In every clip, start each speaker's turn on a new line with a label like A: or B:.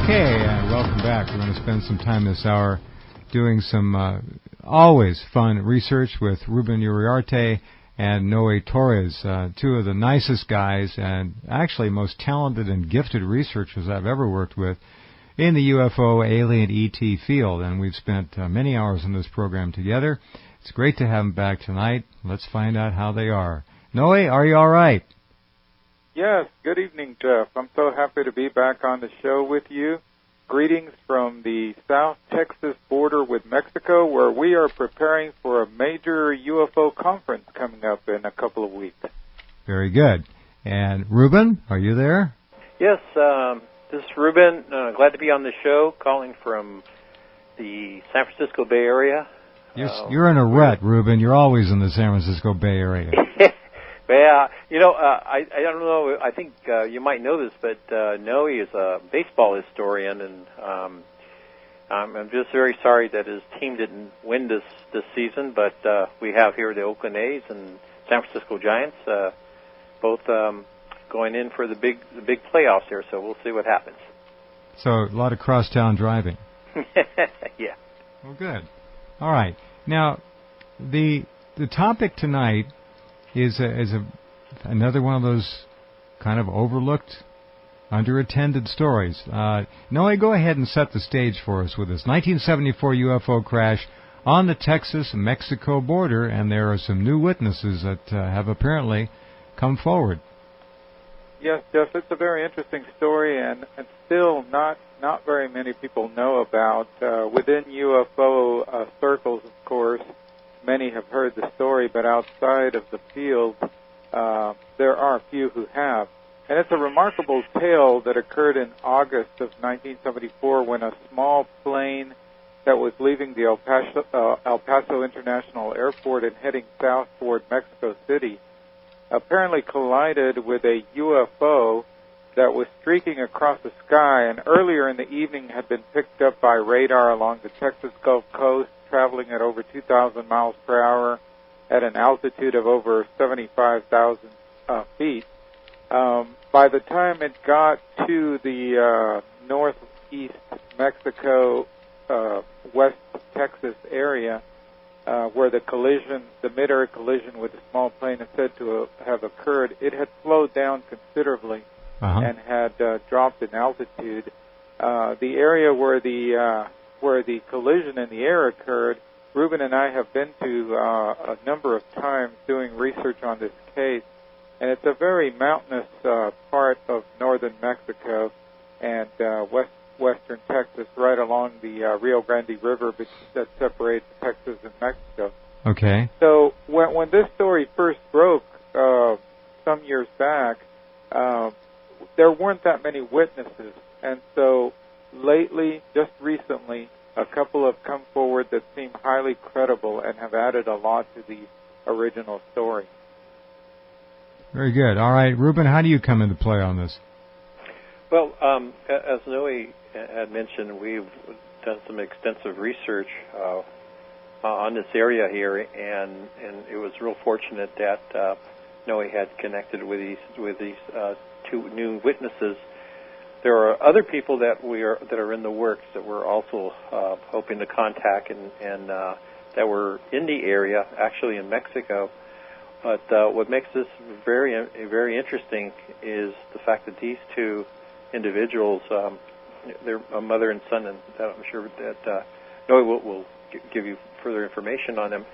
A: Okay, and welcome back. We're going to spend some time this hour doing some always fun research with Ruben Uriarte and Noe Torres, two of the nicest guys and actually most talented and gifted researchers I've ever worked with in the UFO, alien, ET field. And we've spent many hours in this program together. It's great to have them back tonight. Let's find out how they are. Noe, are you all right?
B: Yes, good evening, Jeff. I'm so happy to be back on the show with you. Greetings from the South Texas border with Mexico, where we are preparing for a major UFO conference coming up in a couple of weeks.
A: Very good. And Ruben, are you there?
C: Yes, this is Ruben. Glad to be on the show, calling from the San Francisco Bay Area.
A: You're in a rut, Ruben. You're always in the San Francisco Bay Area.
C: Yeah, I don't know. I think you might know this, but Noe is a baseball historian, and I'm just very sorry that his team didn't win this season. But we have here the Oakland A's and San Francisco Giants, both going in for the big playoffs here. So we'll see what happens.
A: So a lot of crosstown driving.
C: Yeah.
A: Well, good. All right. Now, the topic tonight is another one of those kind of overlooked, underattended stories. Noe, go ahead and set the stage for us with this 1974 UFO crash on the Texas-Mexico border, and there are some new witnesses that have apparently come forward.
B: Yes, Jeff, it's a very interesting story, and still not very many people know about. Within UFO circles, of course, many have heard the story, but outside of the field, there are a few who have. And it's a remarkable tale that occurred in August of 1974 when a small plane that was leaving the El Paso International Airport and heading south toward Mexico City apparently collided with a UFO that was streaking across the sky, and earlier in the evening had been picked up by radar along the Texas Gulf Coast, traveling at over 2,000 miles per hour at an altitude of over 75,000 feet. By the time it got to the northeast Mexico, west Texas area, where the mid-air collision with the small plane is said to have occurred, it had slowed down considerably and had dropped in altitude. The area where the collision in the air occurred, Ruben and I have been to a number of times doing research on this case, and it's a very mountainous part of northern Mexico and western Texas, right along the Rio Grande River that separates Texas and Mexico.
A: Okay.
B: So when this story first broke some years back, there weren't that many witnesses, and so lately, just recently, a couple have come forward that seem highly credible and have added a lot to the original story.
A: Very good. All right, Ruben, how do you come into play on this?
C: Well, as Noe had mentioned, we've done some extensive research on this area here, and it was real fortunate that Noe had connected with these two new witnesses. There are other people that are in the works that we're also hoping to contact and that were in the area, actually in Mexico. But what makes this very interesting is the fact that these two individuals, they're a mother and son, and I'm sure that Noe will give you further information on them.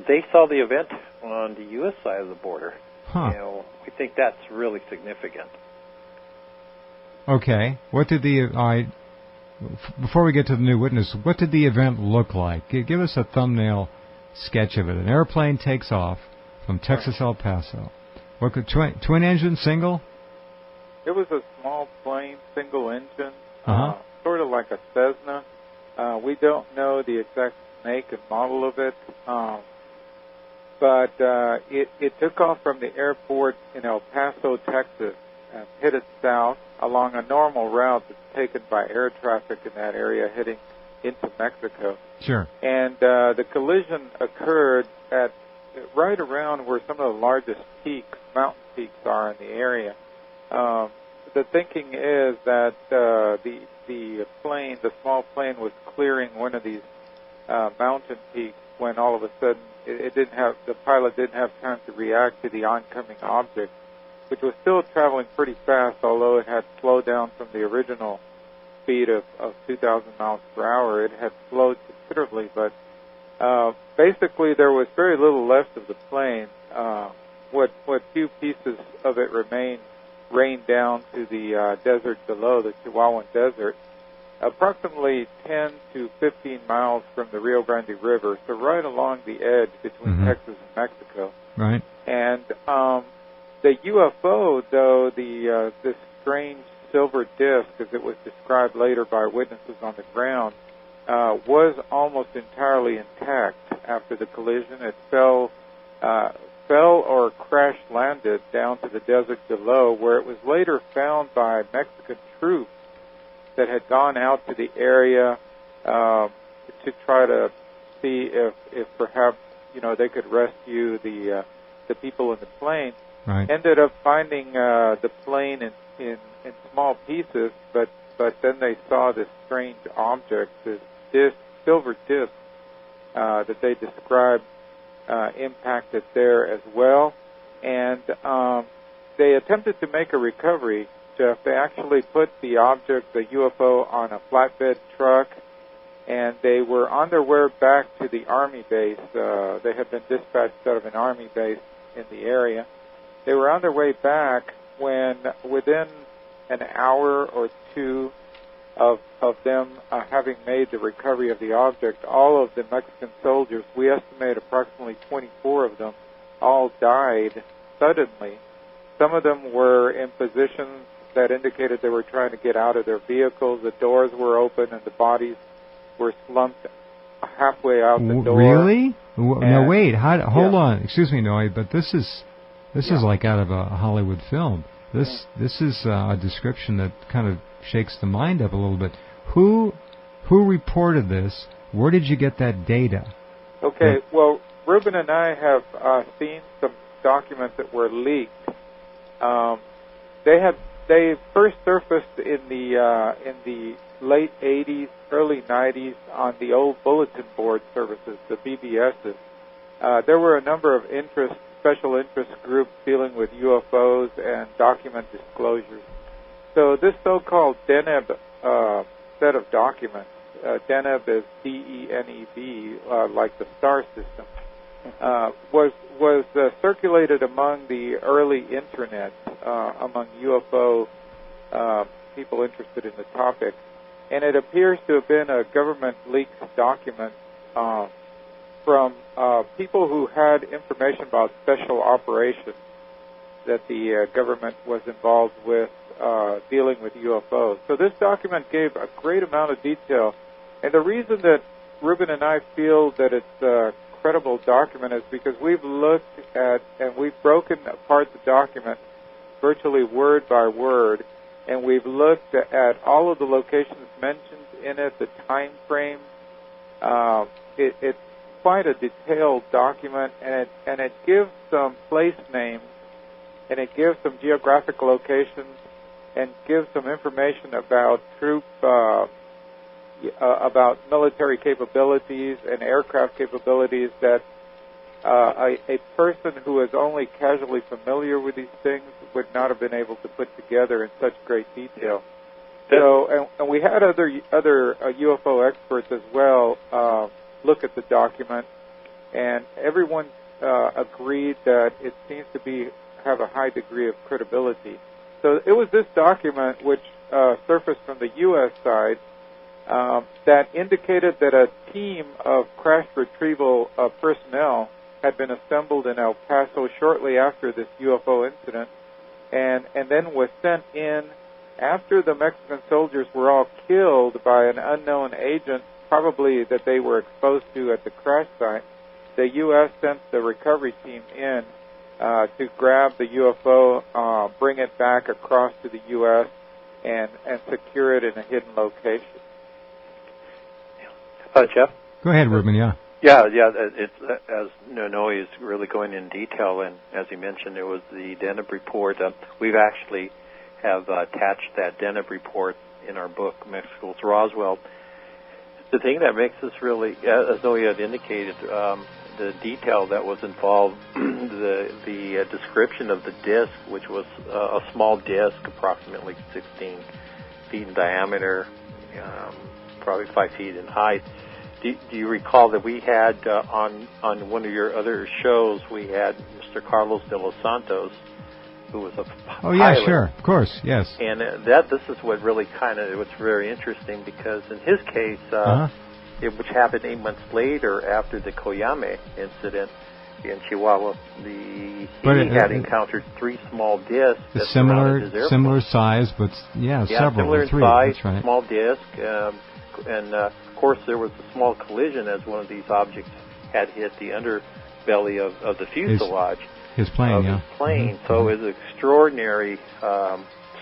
C: They saw the event on the U.S. side of the border.
A: Huh.
C: We think that's really significant.
A: Okay. What did before we get to the new witness, what did the event look like? Give us a thumbnail sketch of it. An airplane takes off from Texas, El Paso. What could twin engine, single?
B: It was a small plane, single engine,
A: Uh-huh.
B: sort of like a Cessna. We don't know the exact make and model of it, but it took off from the airport in El Paso, Texas, and headed south along a normal route that's taken by air traffic in that area heading into Mexico.
A: Sure.
B: And the collision occurred at right around where some of the largest peaks, mountain peaks, are in the area. the thinking is that the plane, the small plane, was clearing one of these mountain peaks when all of a sudden the pilot didn't have time to react to the oncoming object, which was still traveling pretty fast, although it had slowed down from the original speed of 2,000 miles per hour. It had slowed considerably, but basically there was very little left of the plane. What few pieces of it rained down to the desert below, the Chihuahuan Desert, approximately 10 to 15 miles from the Rio Grande River, so right along the edge between Texas and Mexico.
A: Right.
B: And the UFO, though, this strange silver disc, as it was described later by witnesses on the ground, was almost entirely intact after the collision. It fell or crash-landed down to the desert below, where it was later found by Mexican troops that had gone out to the area to try to see if perhaps they could rescue the people in the plane.
A: Right.
B: Ended up finding the plane in small pieces, but then they saw this strange object, this silver disc that they described impacted there as well, and they attempted to make a recovery. Jeff, they actually put the object, the UFO, on a flatbed truck, and they were on their way back to the Army base. They had been dispatched out of an Army base in the area. They were on their way back when, within an hour or two of them having made the recovery of the object, all of the Mexican soldiers, we estimate approximately 24 of them, all died suddenly. Some of them were in positions that indicated they were trying to get out of their vehicles. The doors were open and the bodies were slumped halfway out the door.
A: Really? No, wait. Hold on. Excuse me, Noe, but this is like out of a Hollywood film. This is a description that kind of shakes the mind up a little bit. Who reported this? Where did you get that data?
B: Okay, well, Ruben and I have seen some documents that were leaked. They first surfaced in the late 80s, early 90s on the old bulletin board services, the BBSs. There were a number of special interest groups dealing with UFOs and document disclosures. So this so-called DENEB set of documents, DENEB is D-E-N-E-B, like the star system, was circulated among the early internet, among UFO people interested in the topic. And it appears to have been a government leaked document from people who had information about special operations that the government was involved with dealing with UFOs. So this document gave a great amount of detail. And the reason that Ruben and I feel that it's a credible document is because we've looked at and we've broken apart the document virtually word by word, and we've looked at all of the locations mentioned in it, the time frame. It's quite a detailed document, and it gives some place names, and it gives some geographic locations, and gives some information about about military capabilities and aircraft capabilities that a person who is only casually familiar with these things would not have been able to put together in such great detail. So, and we had other UFO experts as well look at the document, and everyone agreed that it seems to have a high degree of credibility. So it was this document which surfaced from the U.S. side that indicated that a team of crash retrieval personnel had been assembled in El Paso shortly after this UFO incident, and then was sent in after the Mexican soldiers were all killed by an unknown agent, probably that they were exposed to at the crash site. The U.S. sent the recovery team in to grab the UFO, bring it back across to the U.S., and secure it in a hidden location.
C: Jeff?
A: Go ahead, Ruben, yeah.
C: Yeah, it's, as Noe is really going in detail, and as he mentioned, it was the DENEB report. We've actually have attached that Deneb report in our book, Mexico's Roswell. The thing that makes us really, as Noe had indicated, the detail that was involved, the description of the disc, which was a small disc, approximately 16 feet in diameter, probably 5 feet in height. Do you recall that we had on one of your other shows, we had Mr. Carlos de los Santos, who was a pilot.
A: Oh yeah, sure, of course, yes.
C: And this is what really what's very interesting, because in his case, which happened 8 months later after the Coyame incident in Chihuahua, he had encountered 3 small discs that surrounded his airplane.
A: Similar size, but several.
C: Similar in
A: 3,
C: size,
A: that's right.
C: small disc, and of course there was a small collision as one of these objects had hit the underbelly of the fuselage.
A: His plane,
C: His plane. Mm-hmm. So it was an extraordinary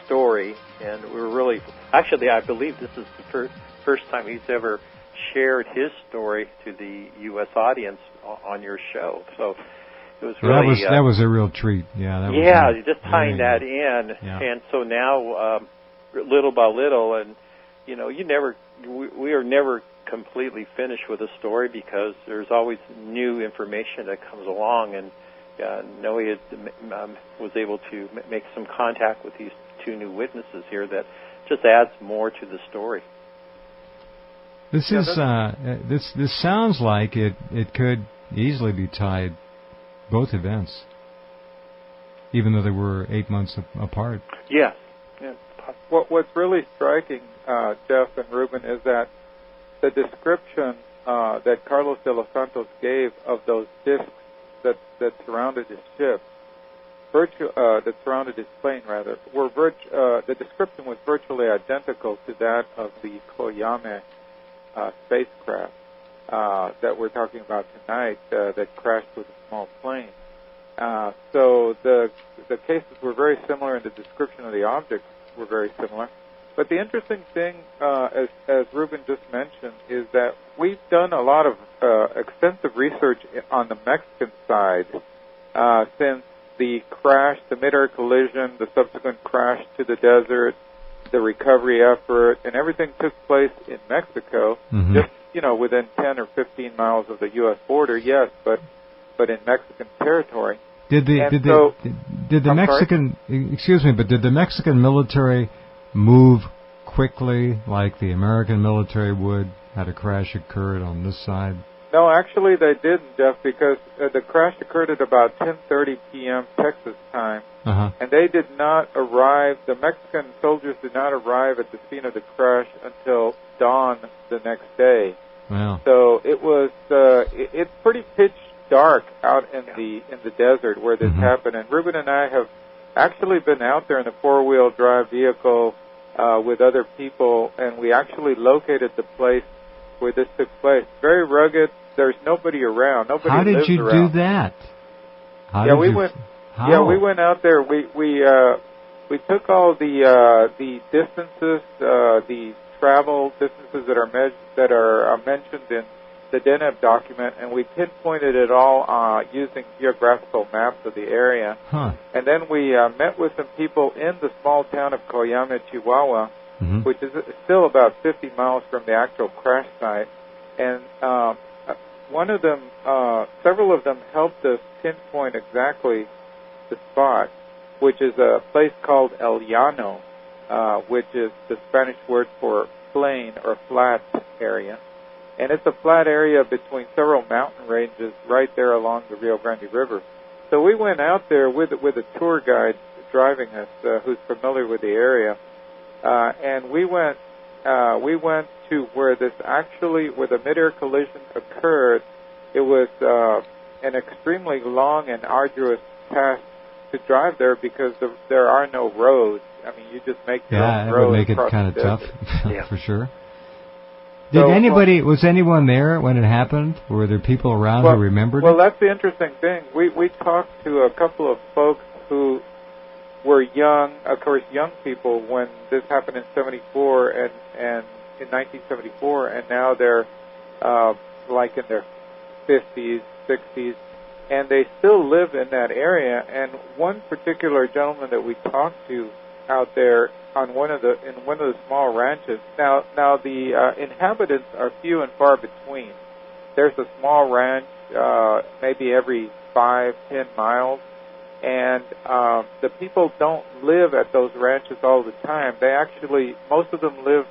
C: story, and we're really, actually, I believe this is the first time he's ever shared his story to the U.S. audience on your show. So it was really
A: that was a real treat. Yeah,
C: just tying that in, and so now little by little, and we are never completely finished with a story, because there's always new information that comes along, and Noe was able to make some contact with these 2 new witnesses here that just adds more to the story.
A: This this sounds like it could easily be tied, both events, even though they were 8 months apart.
C: Yes.
B: What's really striking, Jeff and Ruben, is that the description that Carlos de los Santos gave of those discs that surrounded his ship, that surrounded his plane, rather, the description was virtually identical to that of the Coyame spacecraft that we're talking about tonight, that crashed with a small plane. So the cases were very similar, and the description of the objects were very similar. But the interesting thing, as Ruben just mentioned, is that we've done a lot of extensive research on the Mexican side since the crash, the mid-air collision, the subsequent crash to the desert, the recovery effort, and everything took place in Mexico, just within 10 or 15 miles of the U.S. border. Yes, but in Mexican territory.
A: Did the Mexican military move quickly like the American military would had a crash occurred on this side?
B: No, actually they didn't, Jeff, because the crash occurred at about 10:30 p.m. Texas time, and they did not arrive. The Mexican soldiers did not arrive at the scene of the crash until dawn the next day.
A: Wow.
B: So it was it's pretty pitch dark out in the desert where this happened. And Ruben and I have actually been out there in the 4-wheel drive vehicle with other people, and we actually located the place where this took place. Very rugged. There's nobody around. Nobody lives around.
A: How did you do that?
B: We went out there. We took all the distances, the travel distances that are mentioned in the Deneb document, and we pinpointed it all using geographical maps of the area. And then we met with some people in the small town of Coyame, Chihuahua, which is still about 50 miles from the actual crash site. And several of them helped us pinpoint exactly the spot, which is a place called Llano, which is the Spanish word for plain or flat area. And it's a flat area between several mountain ranges right there along the Rio Grande River. So we went out there with a tour guide driving us, who's familiar with the area, and we went to where the mid-air collision occurred. It was an extremely long and arduous task to drive there because there are no roads. I mean, you just make your own roads.
A: That would make it kind of tough, for sure. Was anyone there when it happened? Were there people around who remembered it?
B: Well, that's the interesting thing. We talked to a couple of folks who were young, of course, young people when this happened in 74 and in 1974, and now they're like in their 50s, 60s, and they still live in that area. And one particular gentleman that we talked to out there on one of the small ranches. Now the inhabitants are few and far between. There's a small ranch maybe every 5-10 miles, and the people don't live at those ranches all the time. They actually, most of them live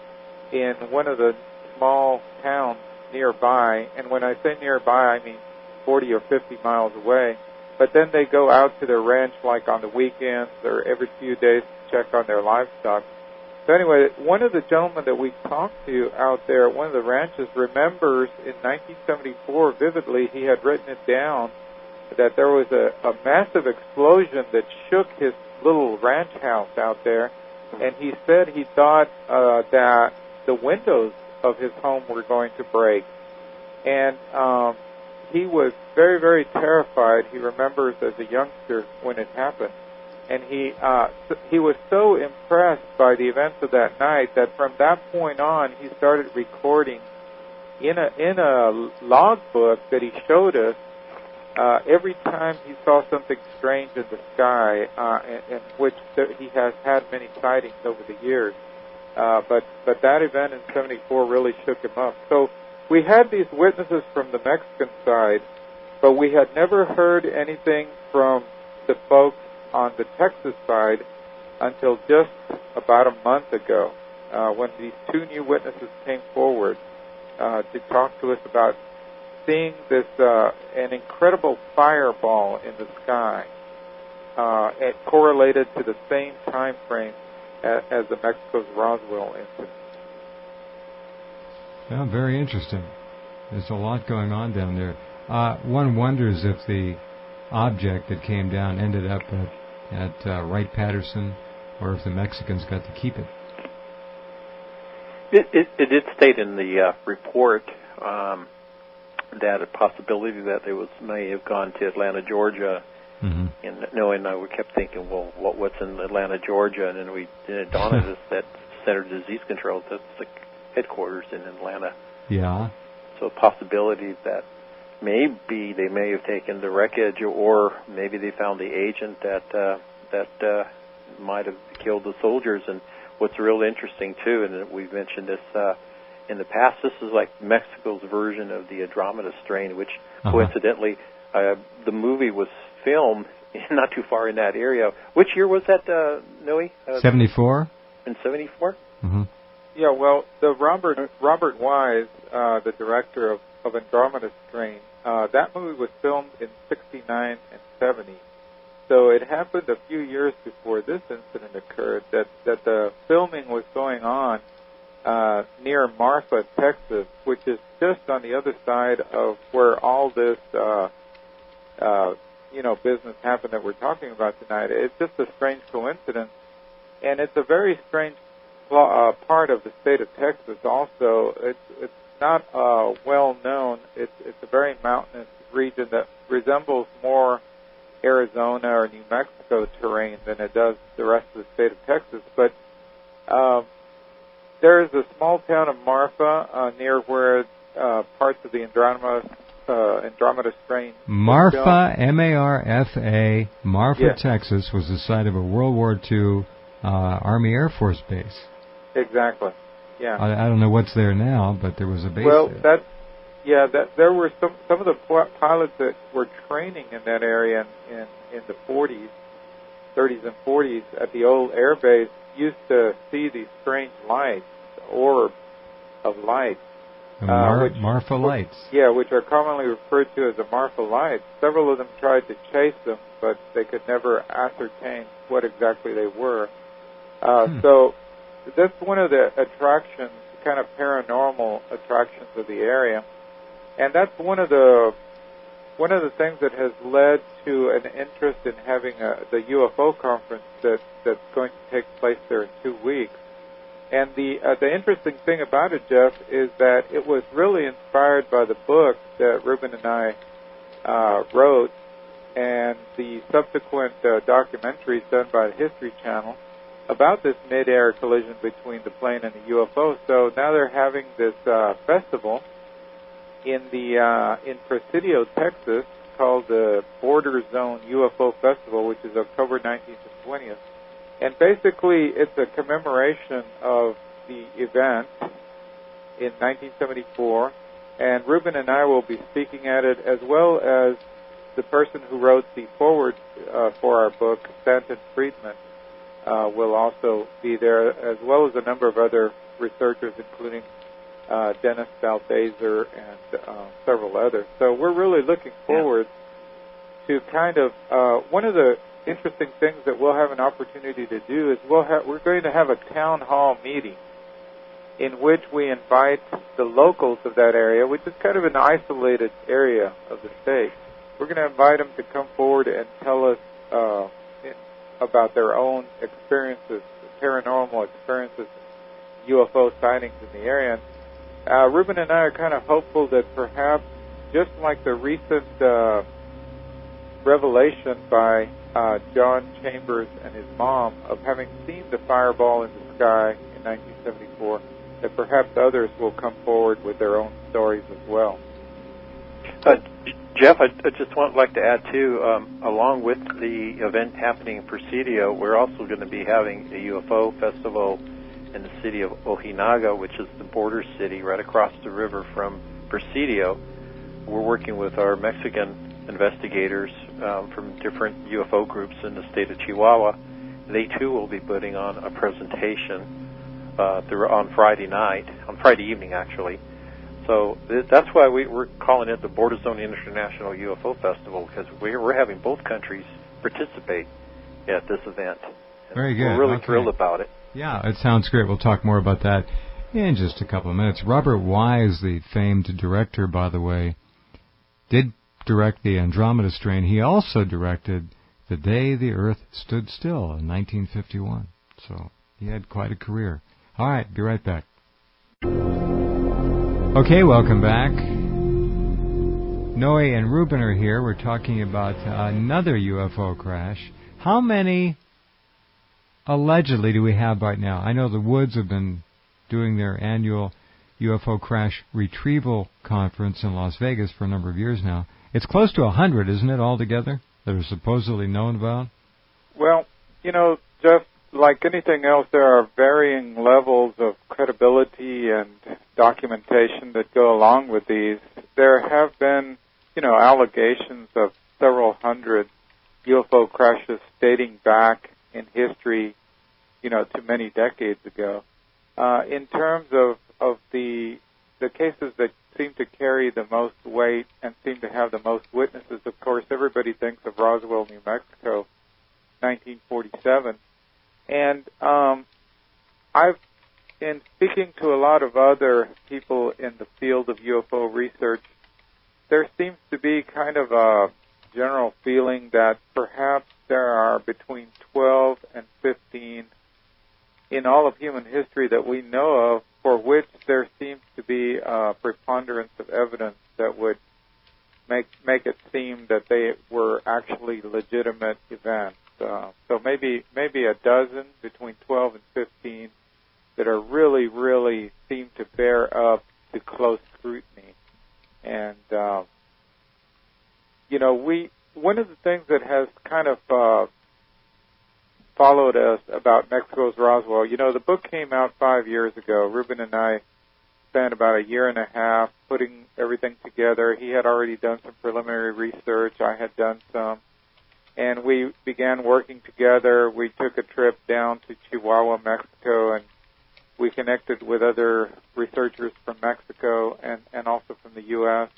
B: in one of the small towns nearby, and when I say nearby, I mean 40 or 50 miles away. But then they go out to their ranch like on the weekends or every few days to check on their livestock. So anyway, one of the gentlemen that we talked to out there at one of the ranches remembers in 1974 vividly, he had written it down, that there was a massive explosion that shook his little ranch house out there, and he said he thought that the windows of his home were going to break. And he was very, very terrified. He remembers as a youngster when it happened. And he was so impressed by the events of that night that from that point on he started recording in a logbook that he showed us every time he saw something strange in the sky, in which he has had many sightings over the years. But that event in 74 really shook him up. So we had these witnesses from the Mexican side, but we had never heard anything from the folks on the Texas side until just about a month ago, when these two new witnesses came forward to talk to us about seeing this an incredible fireball in the sky. It correlated to the same time frame as the Mexico's Roswell incident.
A: Yeah, very interesting. There's a lot going on down there. One wonders if the object that came down ended up at Wright-Patterson, or if the Mexicans got to keep it.
C: It did state in the report that a possibility that they may have gone to Atlanta, Georgia.
A: Mm-hmm.
C: And knowing, we kept thinking, well, what's in Atlanta, Georgia? And then it dawned on us that Center for Disease Control, that's the headquarters in Atlanta.
A: Yeah.
C: So a possibility that maybe they may have taken the wreckage, or maybe they found the agent that might have killed the soldiers. And what's real interesting too, and we've mentioned this in the past, this is like Mexico's version of the Andromeda strain, which coincidentally the movie was filmed not too far in that area. Which year was that, Noe?
A: 74.
C: In 74.
A: Mm-hmm.
B: Yeah, well, the Robert Wise, the director of Andromeda Strain, that movie was filmed in 69 and 70. So it happened a few years before this incident occurred that the filming was going on near Marfa, Texas, which is just on the other side of where all this business happened that we're talking about tonight. It's just a strange coincidence, and it's a very strange part of the state of Texas also. It's not well known. It's a very mountainous region that resembles more Arizona or New Mexico terrain than it does the rest of the state of Texas. But there is a small town of Marfa near where parts of the Andromeda strain.
A: Marfa, M-A-R-F-A, Marfa,
B: yes.
A: Texas, was the site of a World War II Army Air Force base.
B: Exactly. Yeah.
A: I don't know what's there now, but there was a base
B: there.
A: Well,
B: there were some of the pilots that were training in that area in the 30s and 40s at the old air base used to see these strange lights, orbs of light.
A: Marfa lights.
B: Yeah, which are commonly referred to as the Marfa lights. Several of them tried to chase them, but they could never ascertain what exactly they were. So that's one of the attractions, kind of paranormal attractions of the area. And that's one of the things that has led to an interest in having the UFO conference that's going to take place there in 2 weeks. And the interesting thing about it, Jeff, is that it was really inspired by the book that Ruben and I wrote, and the subsequent documentaries done by the History Channel about this mid-air collision between the plane and the UFO. So now they're having this festival in Presidio, Texas, called the Border Zone UFO Festival, which is October 19th and 20th. And basically, it's a commemoration of the event in 1974. And Ruben and I will be speaking at it, as well as the person who wrote the foreword for our book, Stanton Friedman, will also be there, as well as a number of other researchers, including Dennis Balthaser and several others. So we're really looking forward to kind of one of the interesting things that we'll have an opportunity to do is we're going to have a town hall meeting in which we invite the locals of that area, which is kind of an isolated area of the state. We're going to invite them to come forward and tell us about their own experiences, paranormal experiences, UFO sightings in the area. And Ruben and I are kind of hopeful that perhaps, just like the recent revelation by John Chambers and his mom of having seen the fireball in the sky in 1974, that perhaps others will come forward with their own stories as well.
C: Jeff, I just like to add, too, along with the event happening in Presidio, we're also going to be having a UFO festival in the city of Ojinaga, which is the border city right across the river from Presidio. We're working with our Mexican investigators from different UFO groups in the state of Chihuahua. They, too, will be putting on a presentation on Friday evening, actually. So that's why we're calling it the Border Zone International UFO Festival, because we're having both countries participate at this event.
A: Very good.
C: We're really thrilled about it.
A: Yeah, it sounds great. We'll talk more about that in just a couple of minutes. Robert Wise, the famed director, by the way, did direct the Andromeda Strain. He also directed The Day the Earth Stood Still in 1951. So he had quite a career. All right, be right back. Okay, welcome back. Noe and Ruben are here. We're talking about another UFO crash. How many allegedly do we have right now? I know the Woods have been doing their annual UFO crash retrieval conference in Las Vegas for a number of years now. It's close to 100, isn't it, altogether, that are supposedly known about?
B: Well, Jeff, like anything else, there are varying levels of credibility and documentation that go along with these. There have been, allegations of several hundred UFO crashes dating back in history, to many decades ago. In terms of the cases that seem to carry the most weight and seem to have the most witnesses, of course, everybody thinks of Roswell, New Mexico, 1947. And I've been speaking to a lot of other people in the field of UFO research. There seems to be kind of a general feeling that perhaps there are between 12 and 15 in all of human history that we know of for which there seems to be a preponderance of evidence that would make it seem that they were actually legitimate events. So maybe a dozen, between 12 and 15, that are really seem to bear up to close scrutiny. And, one of the things that has kind of followed us about Mexico's Roswell, the book came out 5 years ago. Ruben and I spent about a year and a half putting everything together. He had already done some preliminary research. I had done some. And we began working together. We took a trip down to Chihuahua, Mexico, and we connected with other researchers from Mexico and also from the U.S.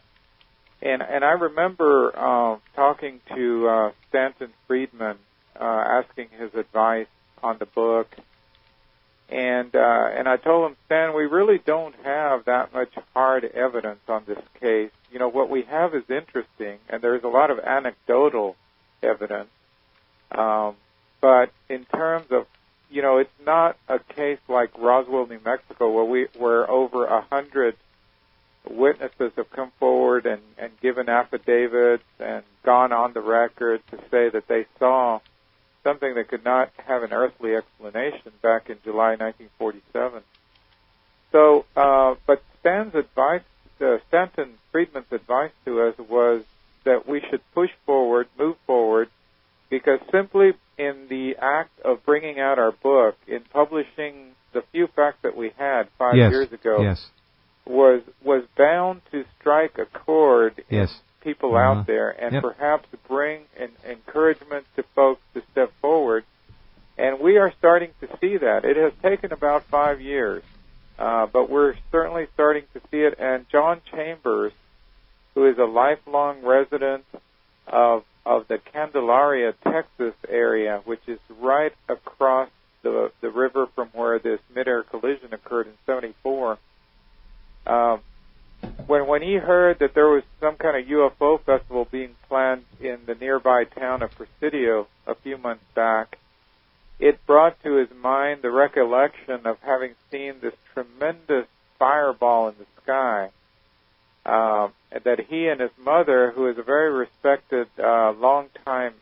B: And I remember talking to Stanton Friedman, asking his advice on the book. And I told him, Stan, we really don't have that much hard evidence on this case. What we have is interesting, and there's a lot of anecdotal evidence. But in terms of, it's not a case like Roswell, New Mexico, where over 100 witnesses have come forward and given affidavits and gone on the record to say that they saw something that could not have an earthly explanation back in July 1947. So, but Stanton Friedman's advice to us was that we should push forward, move forward, because simply in the act of bringing out our book, in publishing the few facts that we had 5 years ago, was bound to strike a chord in people out there and perhaps bring an encouragement to folks to step forward. And we are starting to see that. It has taken about 5 years, but we're certainly starting to see it. And John Chambers, who is a lifelong resident of the Candelaria, Texas area, which is right across the river from where this mid-air collision occurred in '74, when he heard that there was some kind of UFO festival being planned in the nearby town of Presidio a few months back, it brought to his mind the recollection of having seen this tremendous fireball in the sky that he and his mother, who is a very respected longtime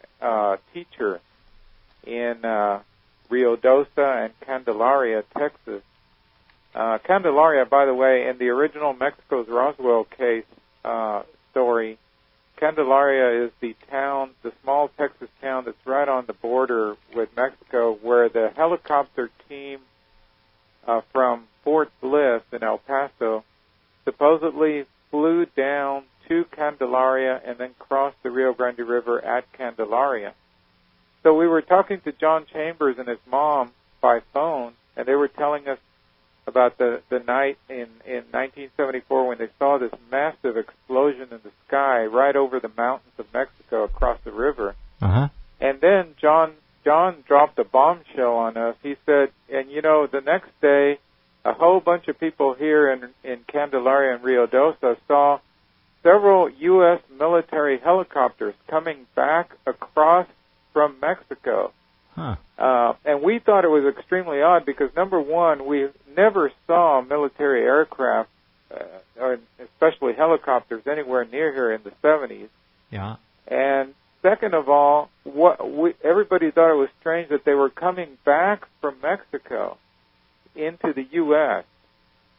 B: teacher in Ruidosa and Candelaria, Texas. Candelaria, by the way, in the original Mexico's Roswell case story, Candelaria is the small Texas town that's right on the border with Mexico, where the helicopter team from Fort Bliss in El Paso supposedly flew down to Candelaria and then crossed the Rio Grande River at Candelaria. So we were talking to John Chambers and his mom by phone, and they were telling us about the night in 1974 when they saw this massive explosion in the sky right over the mountains of Mexico across the river. And then John dropped a bombshell on us. He said, and the next day, a whole bunch of people here in Candelaria and Ruidosa saw several U.S. military helicopters coming back across from Mexico. And we thought it was extremely odd because, number one, we never saw military aircraft, or especially helicopters, anywhere near here in the 70s.
A: Yeah.
B: And second of all, everybody thought it was strange that they were coming back from Mexico into the U.S.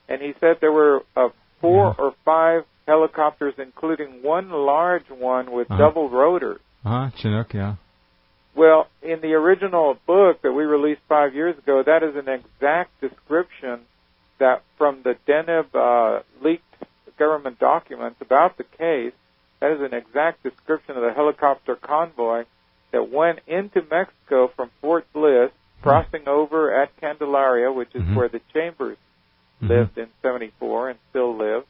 B: And he said there were 4 or 5 helicopters, including one large one with double rotors.
A: Chinook, yeah.
B: Well, in the original book that we released 5 years ago, that is an exact description that from the Deneb leaked government documents about the case. That is an exact description of the helicopter convoy that went into Mexico from Fort Bliss, crossing over at Candelaria, which is where the Chambers lived in '74 and still live.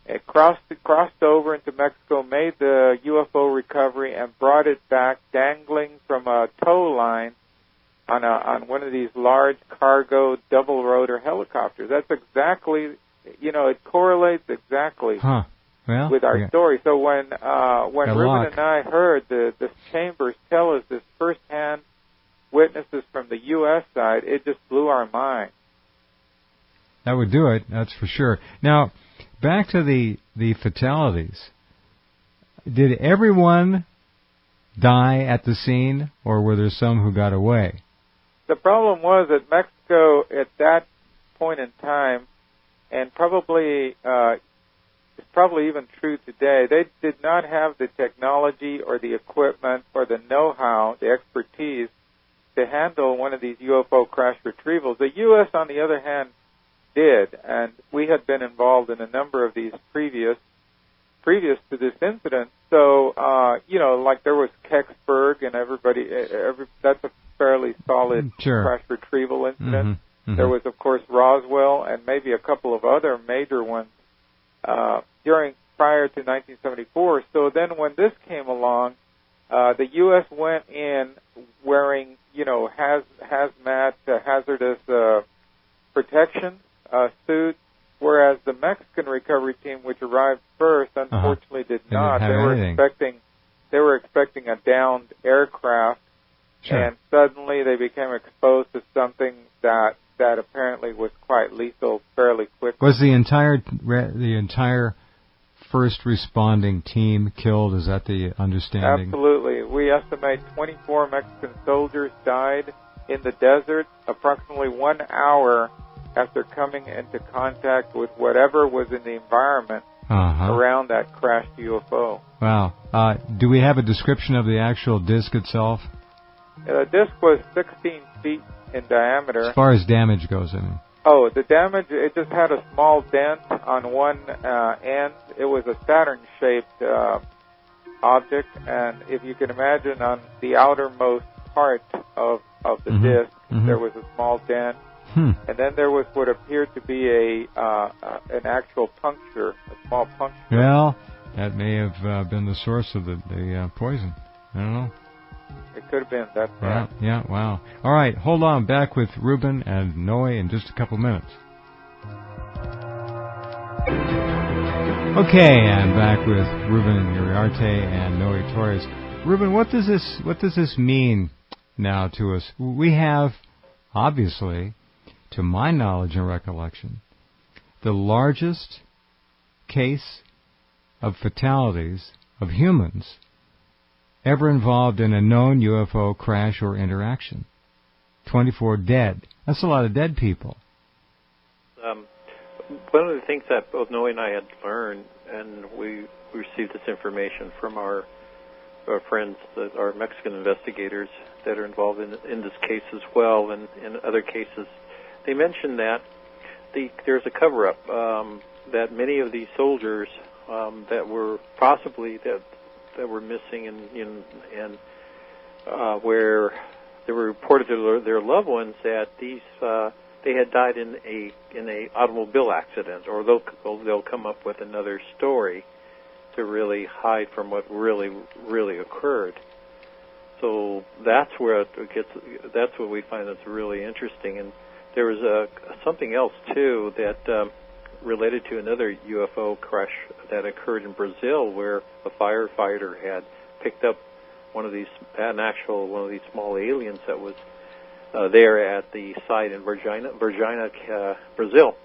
B: It crossed over into Mexico, made the UFO recovery, and brought it back dangling from a tow line on one of these large cargo double rotor helicopters. That's exactly, it correlates exactly with our story. So when Ruben and I heard the Chambers tell us this firsthand witnesses from the U.S. side, it just blew our mind.
A: That would do it, that's for sure. Now, back to the fatalities. Did everyone die at the scene, or were there some who got away?
B: The problem was that Mexico, at that point in time, and probably it's probably even true today, they did not have the technology or the equipment or the know-how, the expertise, to handle one of these UFO crash retrievals. The U.S., on the other hand, did, and we had been involved in a number of these previous to this incident. So, like there was Kecksburg, and that's a fairly solid crash retrieval incident. There was, of course, Roswell, and maybe a couple of other major ones prior to 1974. So then, when this came along, the U.S. went in wearing, hazmat, hazardous protection suits, whereas the Mexican recovery team, which arrived first, unfortunately did not. They were expecting a downed aircraft, and suddenly they became exposed to something that apparently was quite lethal fairly quickly.
A: Was the entire first responding team killed? Is that the understanding?
B: Absolutely. We estimate 24 Mexican soldiers died in the desert approximately 1 hour after coming into contact with whatever was in the environment around that crashed UFO.
A: Wow. Do we have a description of the actual disc itself?
B: The disc was 16 feet in diameter.
A: As far as damage goes, I mean.
B: Oh, the damage, it just had a small dent on one end. It was a Saturn-shaped object, and if you can imagine, on the outermost part of the disc, there was a small dent, and then there was what appeared to be an actual puncture, a small puncture.
A: Well, that may have been the source of the poison. I don't know.
B: It could have been. That's
A: yeah,
B: right.
A: Yeah, wow. All right, hold on. Back with Ruben and Noe in just a couple minutes. Okay, and back with Ruben Uriarte and Noe Torres. Ruben, what does this mean now to us? We have, obviously, to my knowledge and recollection, the largest case of fatalities of humans ever involved in a known UFO crash or interaction. 24 dead. That's a lot of dead people.
C: One of the things that both Noe and I had learned, and we received this information from our friends, our Mexican investigators that are involved in this case as well, and in other cases, they mentioned that there's a cover-up, that many of these soldiers that were possibly that were missing and where they were reported to their loved ones that they had died in a automobile accident, or they'll come up with another story to really hide from what really occurred. So that's where that's what we find that's really interesting. And there was something else too that related to another UFO crash that occurred in Brazil, where a firefighter had picked up one of these small aliens that was there at the site in Virginia, Brazil.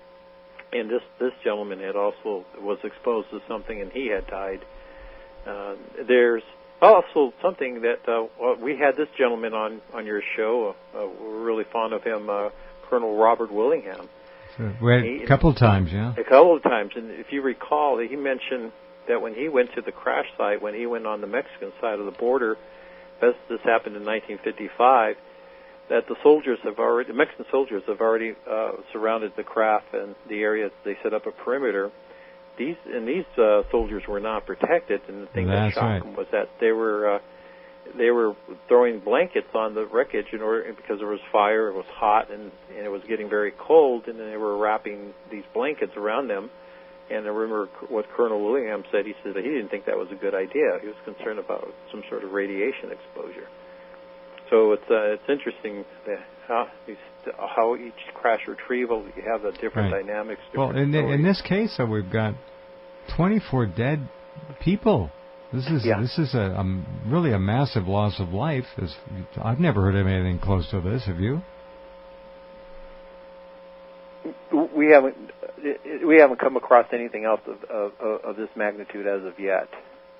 C: And this gentleman was exposed to something, and he had died. There's also something that we had this gentleman on your show. We're really fond of him, Colonel Robert Willingham.
A: A couple of times, yeah.
C: A couple of times, and if you recall, he mentioned that when he went to the crash site, when he went on the Mexican side of the border, this happened in 1955, that the Mexican soldiers have already surrounded the craft and the area. They set up a perimeter. These soldiers were not protected, and the thing that shocked them was that they were throwing blankets on the wreckage because there was fire, it was hot, and it was getting very cold, and then they were wrapping these blankets around them. And I remember what Colonel Willingham said. He said that he didn't think that was a good idea. He was concerned about some sort of radiation exposure. So it's interesting how each crash retrieval, you have the different dynamics. Different
A: in this case, we've got 24 dead people. This is really a massive loss of life. I've never heard of anything close to this. Have you?
C: We haven't come across anything else of this magnitude as of yet.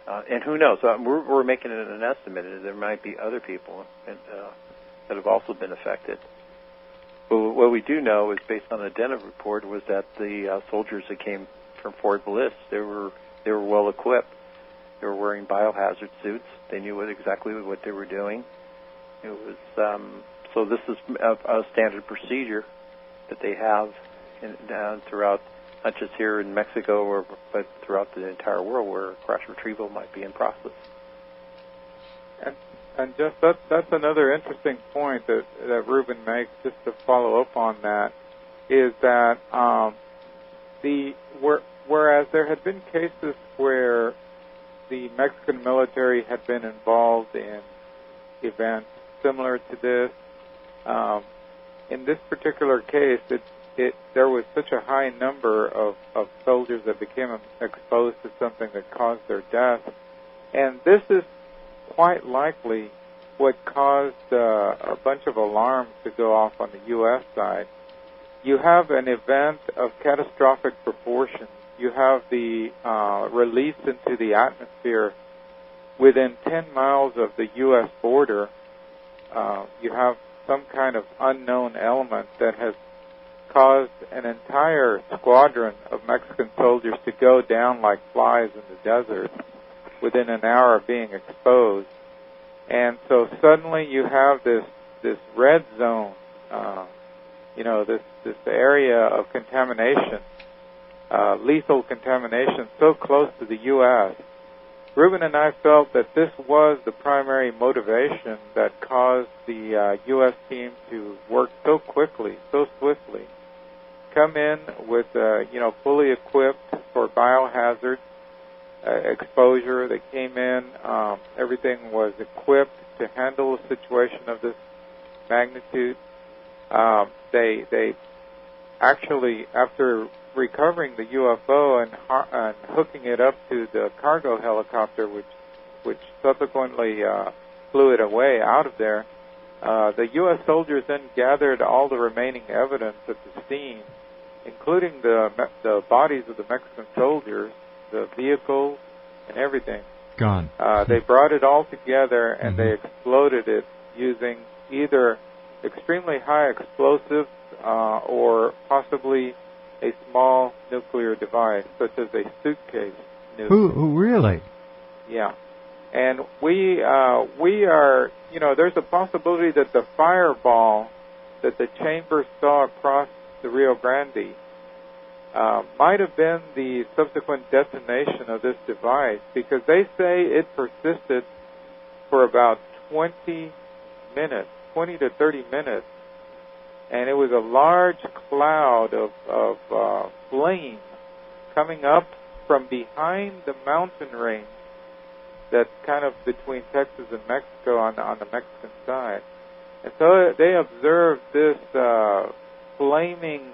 C: And who knows? We're making it an estimate. There might be other people that have also been affected. But what we do know is, based on the Denver report, was that the soldiers that came from Fort Bliss, they were well equipped. They were wearing biohazard suits. They knew exactly what they were doing. It was so. This is a standard procedure that they have throughout, not just here in Mexico, but throughout the entire world, where crash retrieval might be in process.
B: And just that's another interesting point that Ruben makes. Just to follow up on that, is that whereas there had been cases where the Mexican military had been involved in events similar to this, in this particular case, there was such a high number of soldiers that became exposed to something that caused their death. And this is quite likely what caused a bunch of alarms to go off on the U.S. side. You have an event of catastrophic proportions. You have the release into the atmosphere within 10 miles of the U.S. border. You have some kind of unknown element that has caused an entire squadron of Mexican soldiers to go down like flies in the desert within an hour of being exposed. And so suddenly you have this red zone, this area of contamination, lethal contamination, so close to the U.S. Ruben and I felt that this was the primary motivation that caused the U.S. team to work so quickly, so swiftly, come in with, fully equipped for biohazard exposure. They came in, everything was equipped to handle a situation of this magnitude. They actually, after recovering the UFO and hooking it up to the cargo helicopter, which subsequently flew it away out of there, the U.S. soldiers then gathered all the remaining evidence at the scene, including the bodies of the Mexican soldiers, the vehicles, and everything.
A: Gone.
B: They brought it all together and they exploded it using either extremely high explosives or possibly a small nuclear device, such as a suitcase nuke.
A: Who really?
B: Yeah. And we are, there's a possibility that the fireball that the chamber saw across the Rio Grande might have been the subsequent detonation of this device, because they say it persisted for about 20 to 30 minutes, and it was a large cloud of flame coming up from behind the mountain range that's kind of between Texas and Mexico on the Mexican side. And so they observed this flaming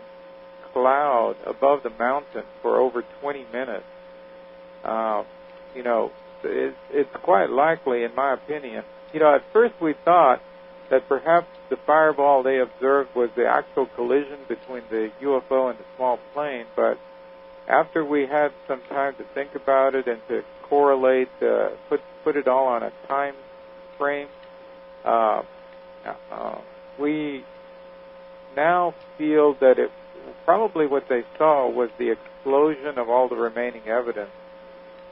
B: cloud above the mountain for over 20 minutes. It's quite likely, in my opinion. At first we thought that perhaps the fireball they observed was the actual collision between the UFO and the small plane, but after we had some time to think about it and to correlate, put it all on a time frame, we now feel that it probably what they saw was the explosion of all the remaining evidence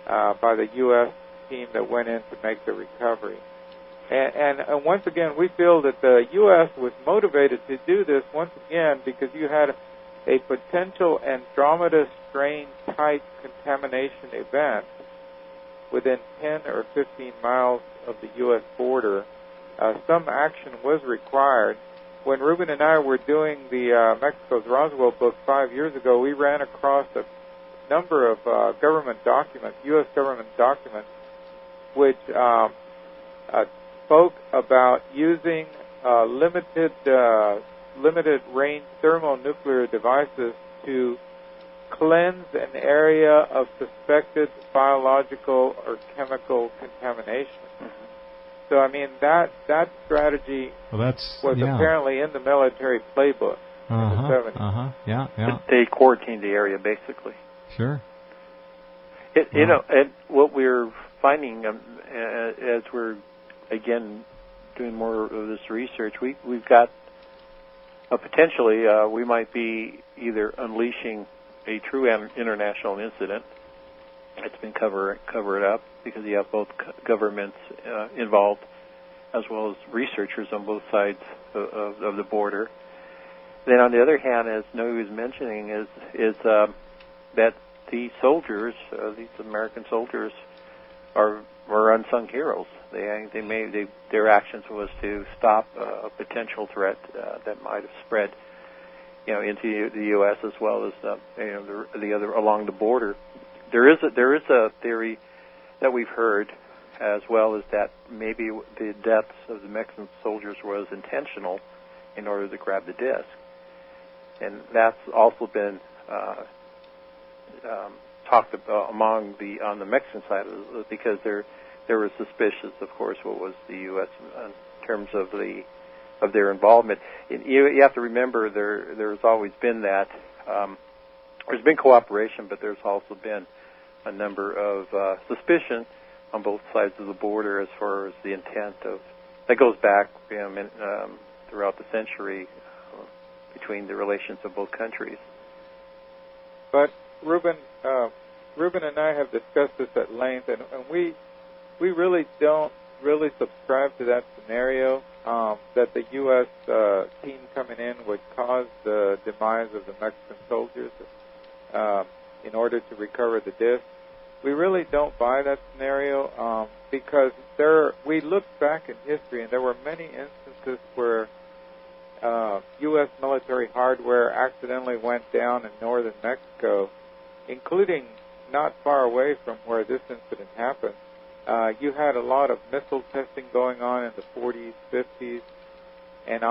B: by the U.S. team that went in to make the recovery. And once again, we feel that the U.S. was motivated to do this once again because you had a potential Andromeda strain-type contamination event within 10 or 15 miles of the U.S. border. Some action was required. When Ruben and I were doing the Mexico's Roswell book 5 years ago, we ran across a number of government documents, U.S. government documents, which spoke about using limited range thermonuclear devices to cleanse an area of suspected biological or chemical contamination. So, I mean, that strategy was apparently in the military playbook in the 70s.
A: Yeah.
C: They quarantined the area, basically.
A: Sure.
C: And what we're finding as we're, again, doing more of this research, we've got potentially we might be either unleashing a true international incident. It's been covered up because you have both governments involved as well as researchers on both sides of the border. Then on the other hand, as Noe was mentioning, is that these soldiers, these American soldiers, are unsung heroes. Their actions was to stop a potential threat that might have spread, into the U.S. as well as the other along the border. There is a theory that we've heard, as well as that maybe the deaths of the Mexican soldiers was intentional in order to grab the disc, and that's also been talked about on the Mexican side because they were suspicious, of course, what was the U.S. in terms of their involvement. You have to remember there's always been that there's been cooperation, but there's also been a number of suspicion on both sides of the border as far as the intent of that goes back throughout the century between the relations of both countries.
B: But Ruben and I have discussed this at length, and we really don't really subscribe to that scenario, that the U.S. Team coming in would cause the demise of the Mexican soldiers in order to recover the disc. We really don't buy that scenario because we looked back in history, and there were many instances where U.S. military hardware accidentally went down in northern Mexico, including not far away from where this incident happened. You had a lot of missile testing going on in the 40s, 50s, and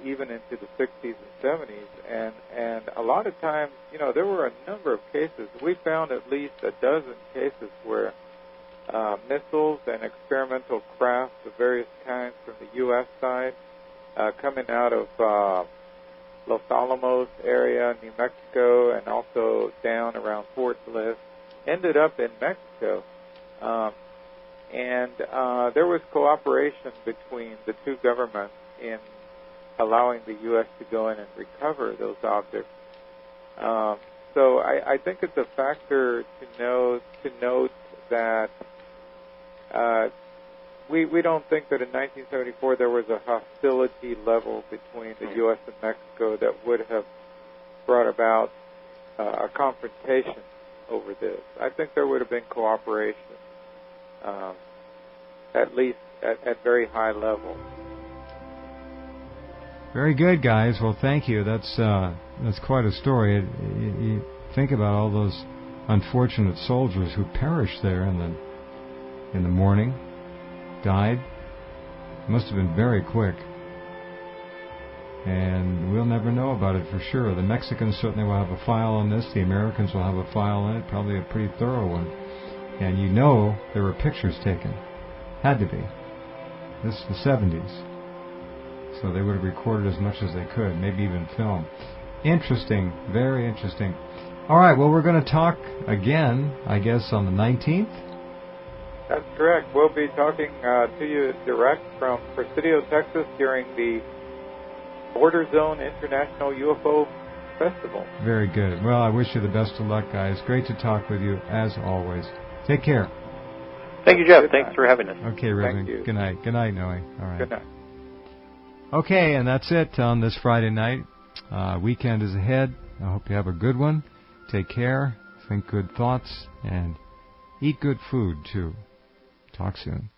B: even into the 60s and 70s. And a lot of times, there were a number of cases. We found at least a dozen cases where missiles and experimental craft of various kinds from the U.S. side coming out of Los Alamos area, New Mexico, and also down around Fort Bliss, ended up in Mexico. And there was cooperation between the two governments in allowing the U.S. to go in and recover those objects. So I think it's a factor to note that we don't think that in 1974 there was a hostility level between the U.S. and Mexico that would have brought about a confrontation over this. I think there would have been cooperation, at least at very high level.
A: Very good, guys. Well, thank you. That's quite a story. You think about all those unfortunate soldiers who perished there in the morning, died. It must have been very quick. And we'll never know about it for sure. The Mexicans certainly will have a file on this. The Americans will have a file on it, probably a pretty thorough one. And there were pictures taken. Had to be. This is the 70s. So they would have recorded as much as they could, maybe even film. Interesting. Very interesting. All right, well, we're going to talk again, I guess, on the 19th.
B: That's correct. We'll be talking to you direct from Presidio, Texas, during the Border Zone International UFO Festival.
A: Very good. Well, I wish you the best of luck, guys. Great to talk with you, as always. Take care.
C: Thank you, Jeff. Thanks for having us.
A: Okay, Ruben.
B: Thank you.
A: Good night. Good night, Noe. All right.
B: Good night.
A: Okay, and that's it on this Friday night. Weekend is ahead. I hope you have a good one. Take care. Think good thoughts. And eat good food, too. Talk soon.